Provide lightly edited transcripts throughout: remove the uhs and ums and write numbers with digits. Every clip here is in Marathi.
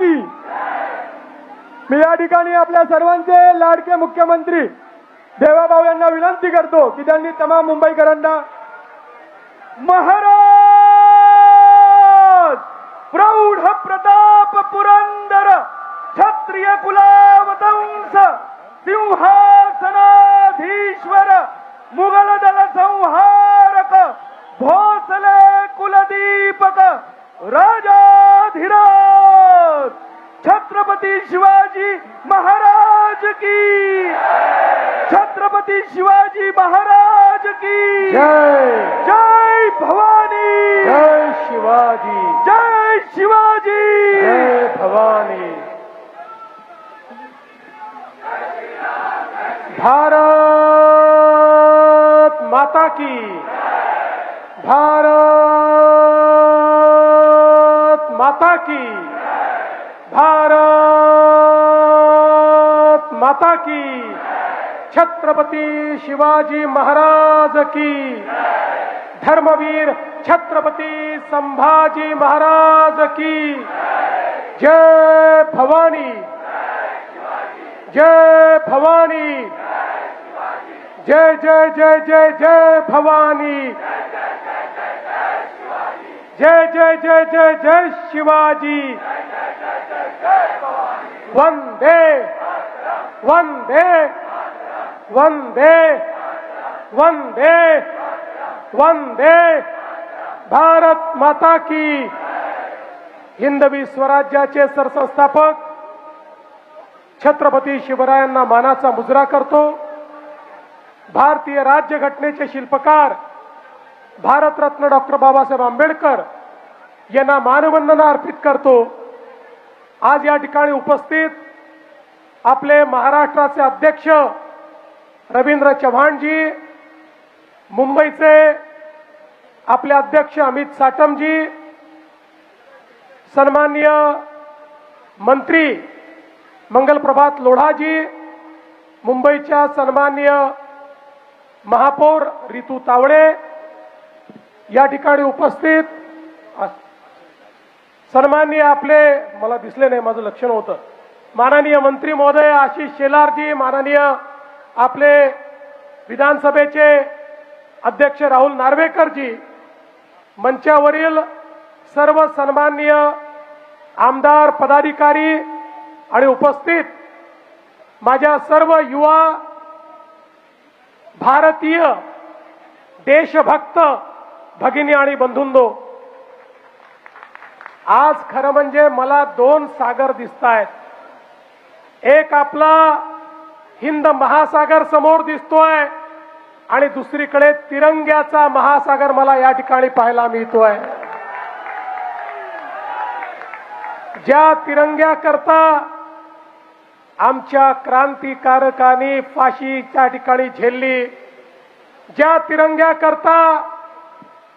की मी या ठिकाणी आपल्या सर्वांचे लाडके मुख्यमंत्री देवाभाऊ यांना विनंती करतो की त्यांनी तमाम मुंबईकरांना महाराज प्रौढ प्रताप पुरंदर क्षत्रिय कुलावतंस सिंहासनाधीश्वर मुघल दल संहारक भोसले कुलदीपक राजाधिराज छत्रपती शिवाजी महाराज की छत्रपती शिवाजी महाराज की जय जय भवानी जय शिवाजी जय शिवाजी जय भवानी। भारत माता की भारत माता की भारत माता की छत्रपती शिवाजी महाराज की धर्मवीर छत्रपती संभाजी महाराज की जय भवानी जय भवानी जय जय जय जय जय भवानी जय जय जय जय जय शिवाजी वंदे वंदे वंदे वंदे वंदे भारत माता की। हिंदवी स्वराज्याचे सरसंस्थापक छत्रपती शिवरायांना मानाचा मुजरा करतो। भारतीय राज्यघटनेचे शिल्पकार भारतरत्न डॉक्टर बाबासाहेब आंबेडकर यांना मानवंदना अर्पित करतो। आज या ठिकाणी उपस्थित आपले महाराष्ट्राचे अध्यक्ष रवींद्र चव्हाणजी, मुंबईचे आपले अध्यक्ष अमित साटमजी, सन्माननीय मंत्री मंगलप्रभात लोढाजी, मुंबईच्या सन्माननीय महापौर रितू तावडे, या ठिकाणी उपस्थित सन्माननीय आपले मला दिसले नाही, माझं लक्षण होतं, माननीय मंत्री महोदय आशिष शेलारजी, माननीय आपले विधानसभेचे अध्यक्ष राहुल नार्वेकरजी, मंचावरील सर्व सन्माननीय आमदार पदाधिकारी आणि उपस्थित माझ्या सर्व युवा भारतीय देशभक्त भगिनी आणि बंधूंनो, आज खरं म्हणजे मला दोन सागर दिसतायत। एक आपला हिंद महासागर समोर दिसतोय आणि दुसरीकडे तिरंग्याचा महासागर मला या ठिकाणी पाहायला मिळतोय। ज्या तिरंग्याकरता आमच्या क्रांतिकारकांनी फाशीच्या ठिकाणी झेलली, ज्या तिरंग्याकरता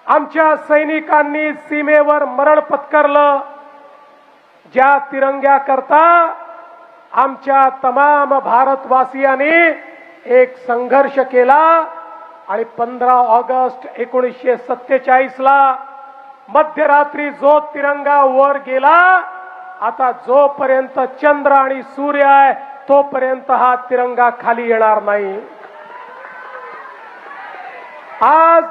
आमच्या सैनिकांनी सीमेवर मरण पत्करलं, ज्या तिरंग्याकरता आमच्या तमाम भारतवासियांनी एक संघर्ष केला आणि 15 ऑगस्ट 1947 ला मध्यरात्री जो तिरंगा वर गेला, आता जोपर्यंत चंद्र आणि सूर्य आहे तोपर्यंत हा तिरंगा खाली येणार नाही। आज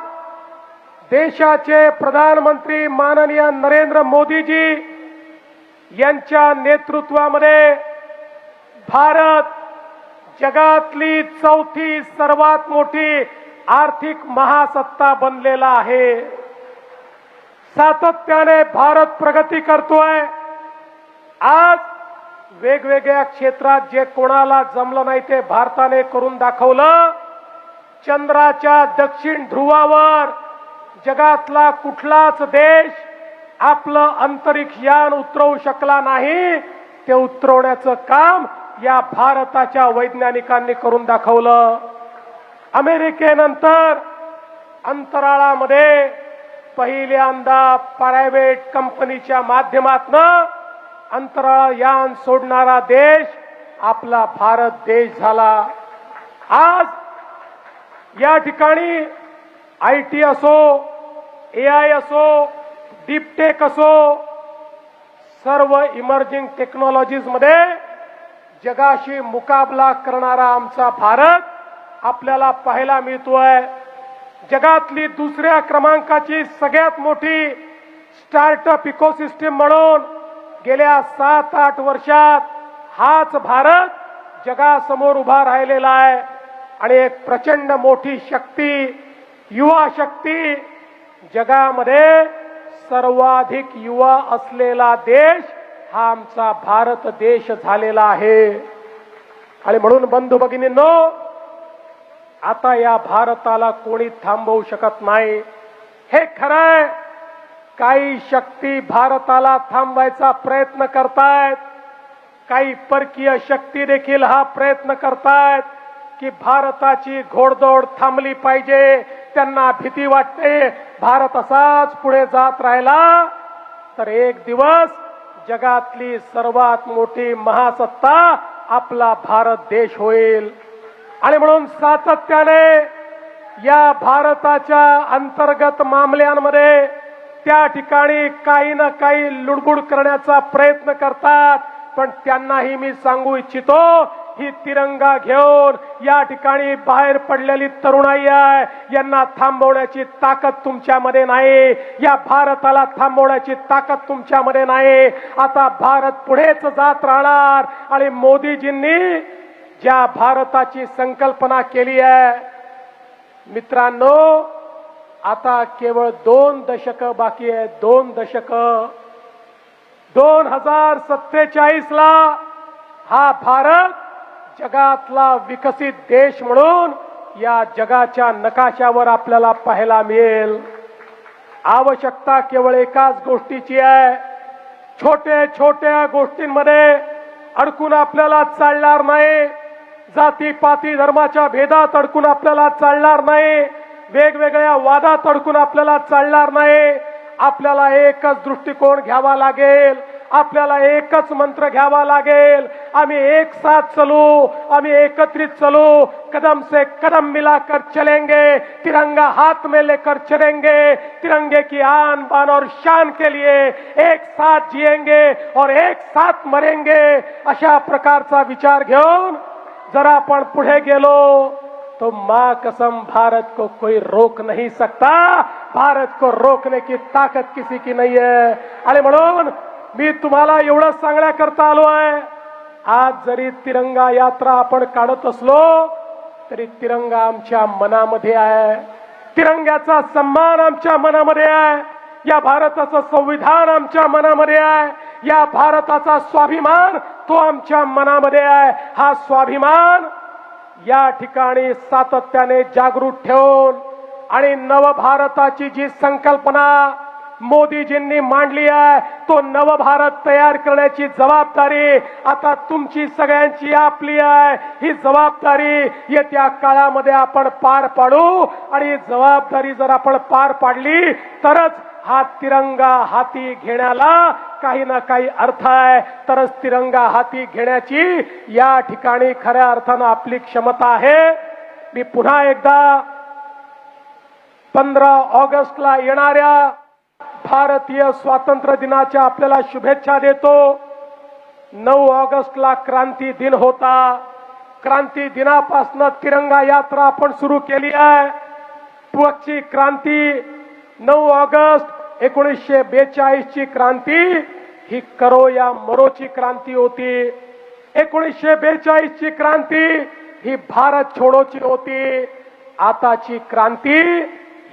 देशाचे प्रधानमंत्री माननीय नरेंद्र मोदीजी यांच्या नेतृत्वामध्ये भारत जगातली चौथी सर्वात मोठी आर्थिक महासत्ता बनलेला आहे। सातत्याने भारत प्रगती करतोय। आज वेगवेगळ्या क्षेत्रात जे कोणाला जमलं नाही ते भारताने करून दाखवलं। चंद्राच्या दक्षिण ध्रुवावर जगातला कुठलाच देश आपलं अंतरिक्ष यान उतरवू शकला नाही, ते उतरवण्याचं काम या भारताच्या वैज्ञानिकांनी करून दाखवलं। अमेरिकेनंतर अंतराळामध्ये पहिल्यांदा प्रायव्हेट कंपनीच्या माध्यमातून अंतराळ यान सोडणारा देश आपला भारत देश झाला। आज या ठिकाणी आयटी असो, एआय असो, डीप टेक असो, सर्व इमर्जिंग टेक्नॉलॉजीज मध्ये जगाशी मुकाबला करणारा आमचा भारत आपल्याला पाहायला मिळतोय. जगातली दुसऱ्या क्रमांकाची सगळ्यात मोठी स्टार्टअप इकोसिस्टीम म्हणून गेल्या 7-8 वर्षात हाच भारत जगासमोर उभा राहिलेला आहे. आणि एक प्रचंड मोठी शक्ती, युवा शक्ती, जगामध्ये सर्वाधिक युवा असलेला देश हा आमचा भारत देश झालेला आहे. आणि म्हणून बंधू भगिनींनो, आता या भारताला कोणी थांबवू शकत नाही. हे खरंय, काही शक्ती भारताला थांबवायचा प्रयत्न करतायत. काही परकीय शक्ती देखील हा प्रयत्न करतायत की भारताची घोडदौड थांबली पाहिजे. त्यांना भीती वाटते भारत असाच पुढे जात राहिला तर एक दिवस जगातली सर्वात मोठी महासत्ता आपला भारत देश होईल. आणि म्हणून सातत्याने या भारताच्या अंतर्गत मामल्यांमध्ये त्या ठिकाणी काही ना काही लुडबुड करण्याचा प्रयत्न करतात. पण त्यांनाही मी सांगू इच्छितो, ही तिरंगा घेऊन या ठिकाणी बाहेर पडलेली तरुणाई आहे, यांना थांबवण्याची ताकद तुमच्यामध्ये नाही. या भारताला थांबवण्याची ताकद तुमच्यामध्ये नाही. आता भारत पुढेच जात राहणार. आणि मोदीजींनी ज्या भारताची संकल्पना केली आहे, मित्रांनो, आता केवळ 2 दशक बाकी आहे. 2 दशक. 2047 ला हा भारत जगातला विकसित देश म्हणून या जगाच्या नकाशावर आपल्याला पाहायला मिळेल. आवश्यकता केवळ एकाच गोष्टीची आहे. छोट्या छोट्या गोष्टींमध्ये अडकून आपल्याला चालणार नाही. जातीपाती धर्माच्या भेदात अडकून आपल्याला चालणार नाही. वेगवेगळ्या वादात अडकून आपल्याला चालणार नाही. आपल्याला एकच दृष्टिकोन घ्यावा लागेल. आपल्याला एकच मंत्र घ्यावा लागेल. आम्ही एक साथ चलो, आम्ही एकत्रित चलो, कदम से कदम मिलाकर चलेंगे, तिरंगा हाथ में लेकर चलेंगे, तिरंगे की आन बान और शान के लिए एक साथ जिएंगे और एक साथ मरेंगे. अशा प्रकारचा विचार घेऊन जर आपण पुढे गेलो तो मां कसम भारत को कोई रोक नहीं सकता. भारत को रोकने की ताकत किसी की नहीं है. आणि म्हणून मी तुम्हाला एवढं सांगण्याकरता आलो आहे, आज जरी तिरंगा यात्रा आपण काढत असलो तरी तिरंगा आमच्या मनामध्ये आहे. तिरंग्याचा सन्मान आमच्या मनामध्ये आहे. या भारताचं संविधान आमच्या मनामध्ये आहे. या भारताचा स्वाभिमान तो आमच्या मनामध्ये आहे. हा स्वाभिमान या ठिकाणी सातत्याने जागृत ठेवून आणि नवभारताची जी संकल्पना मोदीजींनी मांडली आहे, तो नवभारत तयार करण्याची जबाबदारी आता तुमची सगळ्यांची आपली आहे. ही जबाबदारी येत्या काळामध्ये आपण पार पाडू. आणि ही जबाबदारी जर आपण पार पाडली तरच हा तिरंगा हाती घेण्याला काही ना काही अर्थ आहे. तरच तिरंगा हाती घेण्याची या ठिकाणी खऱ्या अर्थानं आपली क्षमता आहे. मी पुन्हा एकदा 15 ऑगस्टला येणाऱ्या भारतीय स्वातंत्र्य दिनाच्या आपल्याला शुभेच्छा देतो. 9 ऑगस्टला क्रांती दिन होता. क्रांती दिनापासून तिरंगा यात्रा आपण सुरू केली आहे. पुढची क्रांती 9 ऑगस्ट 1942 ची क्रांती ही करो या मरोची क्रांती होती. 1942 ची क्रांती ही भारत छोडोची होती. आताची क्रांती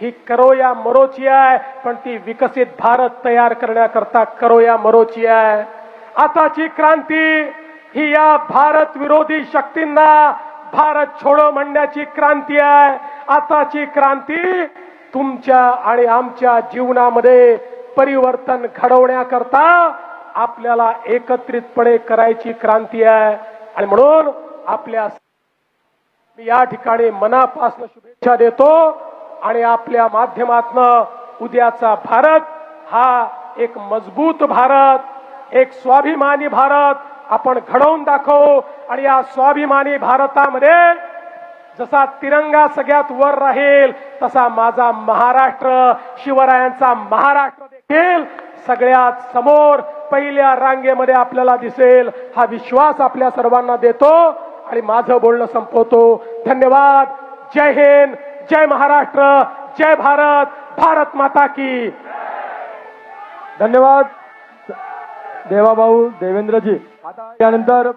ही करो या मरोची आहे, पण ती विकसित भारत तयार करण्याकरता करो या मरोची आहे. आताची क्रांती ही या भारत विरोधी शक्तींना भारत छोडो म्हणण्याची क्रांती आहे. आताची क्रांती तुमच्या आणि आमच्या जीवनामध्ये परिवर्तन घडवण्याकरता आपल्याला एकत्रितपणे करायची क्रांती आहे. आणि म्हणून आपल्या मी या ठिकाणी मनापासून शुभेच्छा देतो. आणि आपल्या माध्यमातून उद्याचा भारत हा एक मजबूत भारत, एक स्वाभिमानी भारत आपण घडवून दाखवू. आणि या स्वाभिमानी भारतामध्ये जसा तिरंगा सगळ्यात वर राहील तसा माझा महाराष्ट्र, शिवरायांचा महाराष्ट्र देखील सगळ्यात समोर पहिल्या रांगेमध्ये आपल्याला दिसेल. हा विश्वास आपल्या सर्वांना देतो आणि माझं बोलणं संपवतो. धन्यवाद. जय हिंद, जय महाराष्ट्र, जय भारत, भारत माता की. धन्यवाद देवाभाऊ देवेंद्रजी. आता यानंतर